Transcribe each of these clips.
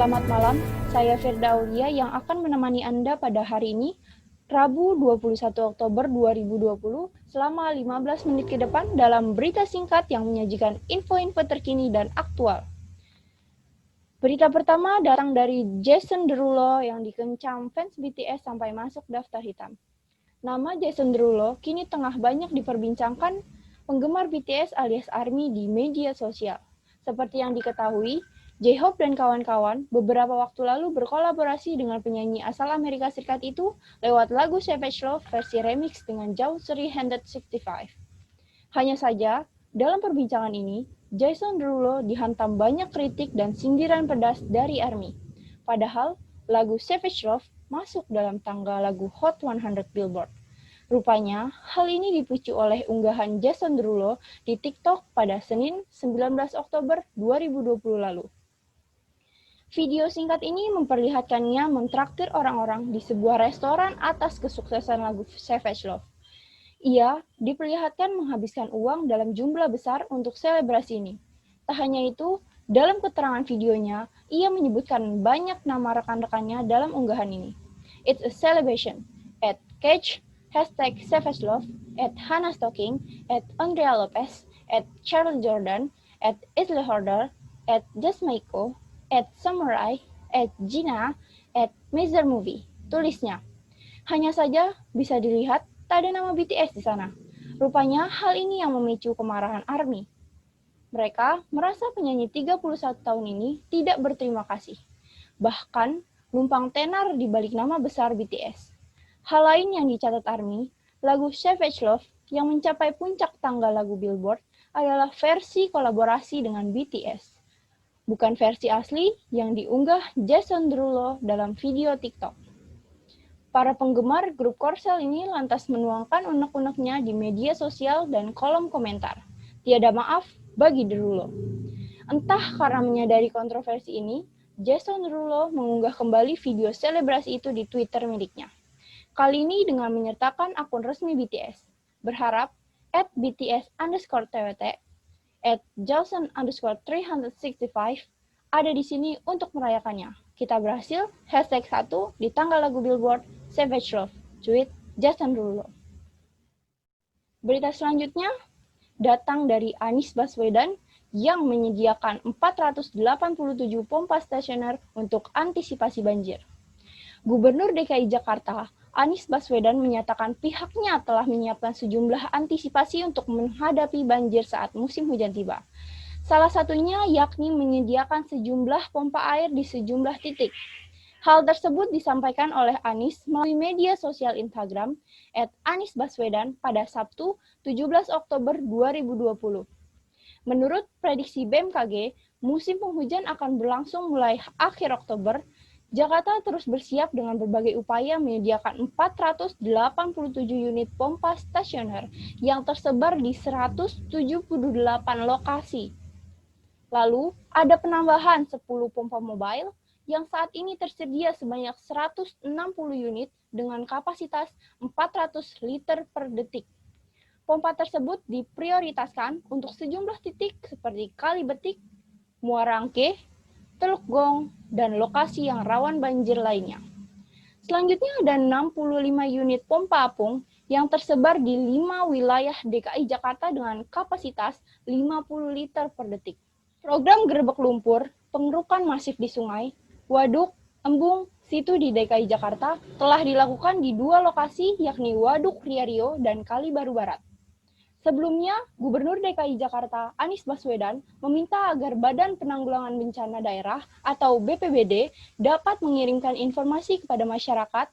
Selamat malam, saya Firda Aulia yang akan menemani Anda pada hari ini, Rabu 21 Oktober 2020, selama 15 menit ke depan dalam berita singkat yang menyajikan info-info terkini dan aktual. Berita pertama datang dari Jason Derulo yang dikencam fans BTS sampai masuk daftar hitam. Nama Jason Derulo kini tengah banyak diperbincangkan penggemar BTS alias ARMY di media sosial. Seperti yang diketahui, J-Hope dan kawan-kawan beberapa waktu lalu berkolaborasi dengan penyanyi asal Amerika Serikat itu lewat lagu Savage Love versi remix dengan Jauh 365. Hanya saja, dalam perbincangan ini, Jason Derulo dihantam banyak kritik dan sindiran pedas dari ARMY. Padahal, lagu Savage Love masuk dalam tangga lagu Hot 100 Billboard. Rupanya, hal ini dipicu oleh unggahan Jason Derulo di TikTok pada Senin 19 Oktober 2020 lalu. Video singkat ini memperlihatkannya mentraktir orang-orang di sebuah restoran atas kesuksesan lagu Savage Love. Ia diperlihatkan menghabiskan uang dalam jumlah besar untuk selebrasi ini. Tak hanya itu, dalam keterangan videonya, ia menyebutkan banyak nama rekan-rekannya dalam unggahan ini. It's a celebration. @Cage, #SavageLove, @Hannah Stocking, @Andrea Lopez, @Charles Jordan, @Isle Horder, @Jasmaiko, @Samurai, @Gina, @Mizermovie. Tulisnya. Hanya saja bisa dilihat tak ada nama BTS di sana. Rupanya hal ini yang memicu kemarahan ARMY. Mereka merasa penyanyi 31 tahun ini tidak berterima kasih. Bahkan numpang tenar di balik nama besar BTS. Hal lain yang dicatat ARMY, lagu Savage Love yang mencapai puncak tangga lagu Billboard adalah versi kolaborasi dengan BTS. Bukan versi asli yang diunggah Jason Derulo dalam video TikTok. Para penggemar grup Korsel ini lantas menuangkan unek-uneknya di media sosial dan kolom komentar. Tiada maaf bagi Derulo. Entah karena menyadari kontroversi ini, Jason Derulo mengunggah kembali video selebrasi itu di Twitter miliknya. Kali ini dengan menyertakan akun resmi BTS. Berharap @BTS_TWT, @Jason_365 ada di sini untuk merayakannya. Kita berhasil, #1 di tanggal lagu Billboard, Savage Love, tweet Jason Derulo. Berita selanjutnya datang dari Anies Baswedan yang menyediakan 487 pompa stasioner untuk antisipasi banjir. Gubernur DKI Jakarta, Anies Baswedan menyatakan pihaknya telah menyiapkan sejumlah antisipasi untuk menghadapi banjir saat musim hujan tiba. Salah satunya yakni menyediakan sejumlah pompa air di sejumlah titik. Hal tersebut disampaikan oleh Anies melalui media sosial Instagram @AnisBaswedan pada Sabtu 17 Oktober 2020. Menurut prediksi BMKG, musim penghujan akan berlangsung mulai akhir Oktober. Jakarta terus bersiap dengan berbagai upaya menyediakan 487 unit pompa stasioner yang tersebar di 178 lokasi. Lalu, ada penambahan 10 pompa mobile yang saat ini tersedia sebanyak 160 unit dengan kapasitas 400 liter per detik. Pompa tersebut diprioritaskan untuk sejumlah titik seperti Kali Betik, Muara Angke, Teluk Gong, dan lokasi yang rawan banjir lainnya. Selanjutnya ada 65 unit pompa apung yang tersebar di 5 wilayah DKI Jakarta dengan kapasitas 50 liter per detik. Program gerebek lumpur, pengerukan masif di sungai, waduk, embung, situ di DKI Jakarta telah dilakukan di 2 lokasi yakni Waduk Riario dan Kali Baru Barat. Sebelumnya, Gubernur DKI Jakarta Anies Baswedan meminta agar Badan Penanggulangan Bencana Daerah atau BPBD dapat mengirimkan informasi kepada masyarakat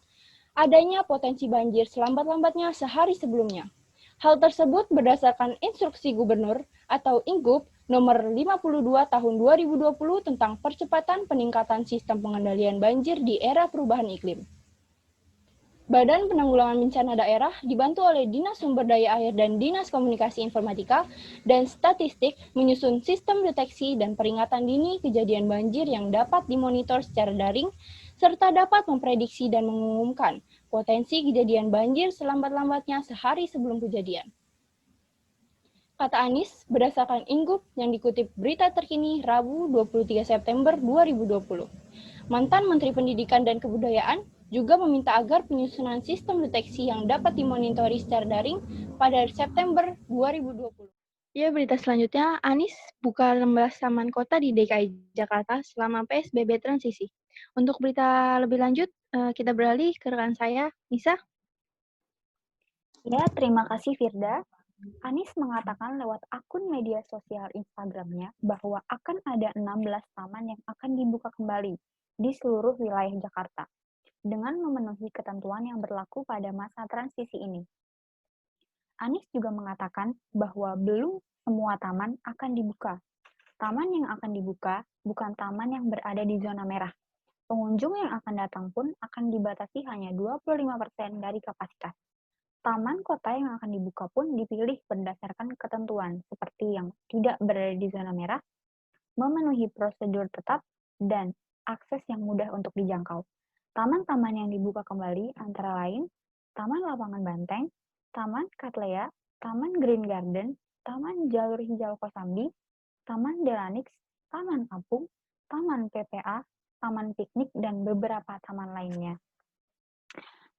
adanya potensi banjir selambat-lambatnya sehari sebelumnya. Hal tersebut berdasarkan Instruksi Gubernur atau Ingup nomor 52 tahun 2020 tentang percepatan peningkatan sistem pengendalian banjir di era perubahan iklim. Badan Penanggulangan Bencana Daerah dibantu oleh Dinas Sumber Daya Air dan Dinas Komunikasi Informatika dan Statistik menyusun sistem deteksi dan peringatan dini kejadian banjir yang dapat dimonitor secara daring serta dapat memprediksi dan mengumumkan potensi kejadian banjir selambat-lambatnya sehari sebelum kejadian. Kata Anies berdasarkan Ingup yang dikutip berita terkini Rabu 23 September 2020. Mantan Menteri Pendidikan dan Kebudayaan juga meminta agar penyusunan sistem deteksi yang dapat dimonitori secara daring pada September 2020. Ya, berita selanjutnya, Anies buka 16 taman kota di DKI Jakarta selama PSBB transisi. Untuk berita lebih lanjut, kita beralih ke rekan saya, Nisa. Ya, terima kasih Firda. Anies mengatakan lewat akun media sosial Instagramnya bahwa akan ada 16 taman yang akan dibuka kembali di seluruh wilayah Jakarta dengan memenuhi ketentuan yang berlaku pada masa transisi ini. Anies juga mengatakan bahwa belum semua taman akan dibuka. Taman yang akan dibuka bukan taman yang berada di zona merah. Pengunjung yang akan datang pun akan dibatasi hanya 25% dari kapasitas. Taman kota yang akan dibuka pun dipilih berdasarkan ketentuan seperti yang tidak berada di zona merah, memenuhi prosedur tetap, dan akses yang mudah untuk dijangkau. Taman-taman yang dibuka kembali antara lain Taman Lapangan Banteng, Taman Katlea, Taman Green Garden, Taman Jalur Hijau Kosambi, Taman Delanix, Taman Kampung, Taman PPA, Taman Piknik, dan beberapa taman lainnya.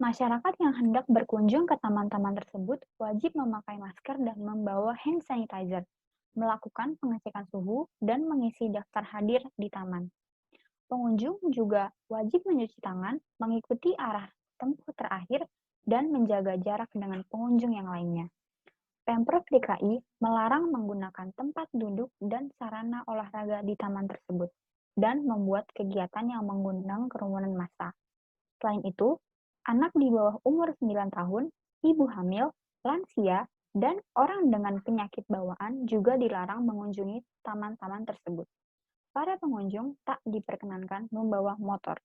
Masyarakat yang hendak berkunjung ke taman-taman tersebut wajib memakai masker dan membawa hand sanitizer, melakukan pengecekan suhu, dan mengisi daftar hadir di taman. Pengunjung juga wajib mencuci tangan, mengikuti arah tempuh terakhir, dan menjaga jarak dengan pengunjung yang lainnya. Pemprov DKI melarang menggunakan tempat duduk dan sarana olahraga di taman tersebut, dan membuat kegiatan yang mengundang kerumunan massa. Selain itu, anak di bawah umur 9 tahun, ibu hamil, lansia, dan orang dengan penyakit bawaan juga dilarang mengunjungi taman-taman tersebut. Para pengunjung tak diperkenankan membawa motor.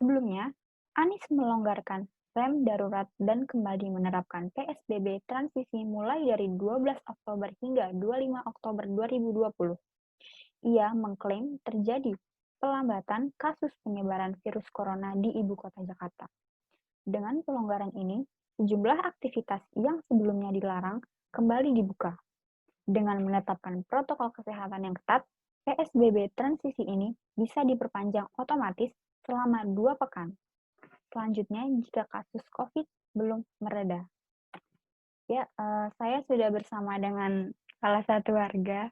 Sebelumnya, Anies melonggarkan rem darurat dan kembali menerapkan PSBB transisi mulai dari 12 Oktober hingga 25 Oktober 2020. Ia mengklaim terjadi pelambatan kasus penyebaran virus corona di ibu kota Jakarta. Dengan pelonggaran ini, sejumlah aktivitas yang sebelumnya dilarang kembali dibuka. Dengan menetapkan protokol kesehatan yang ketat, PSBB transisi ini bisa diperpanjang otomatis selama 2 pekan. Selanjutnya, jika kasus COVID belum mereda. Ya, saya sudah bersama dengan salah satu warga.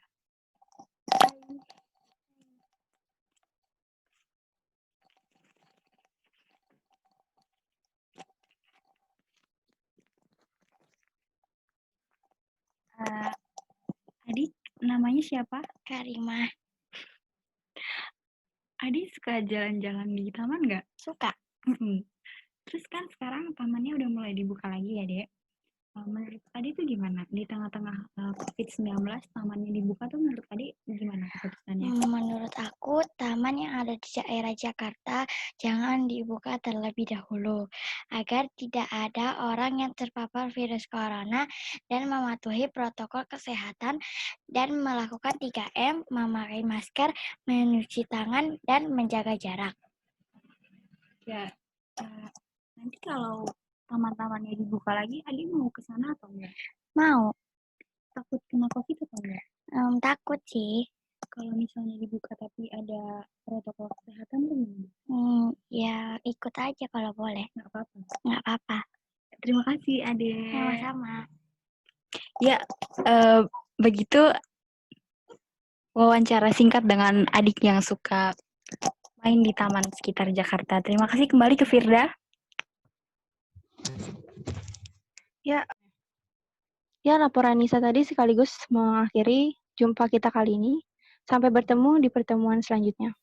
Adik, namanya siapa? Karimah. Adik suka jalan-jalan di taman nggak? Suka. Terus kan sekarang tamannya udah mulai dibuka lagi ya, Dek? Menurut Adik itu gimana? Di tengah-tengah COVID-19, tamannya dibuka tuh menurut Adik gimana keputusannya? Menurut aku, taman yang ada di daerah Jakarta jangan dibuka terlebih dahulu, agar tidak ada orang yang terpapar virus corona dan mematuhi protokol kesehatan dan melakukan 3M, memakai masker, mencuci tangan, dan menjaga jarak. Ya, nanti kalau taman-tamannya dibuka lagi, Adik mau ke sana atau enggak? Mau. Takut kena COVID atau enggak? Takut sih. Kalau misalnya dibuka tapi ada protokol kesehatan tuh gimana? Ya ikut aja kalau boleh. Nggak apa-apa. Nggak apa-apa. Terima kasih, Adik. Sama-sama. Ya, begitu wawancara singkat dengan adik yang suka main di taman sekitar Jakarta. Terima kasih kembali ke Firda. Ya, laporan Nisa tadi sekaligus mengakhiri jumpa kita kali ini. Sampai bertemu di pertemuan selanjutnya.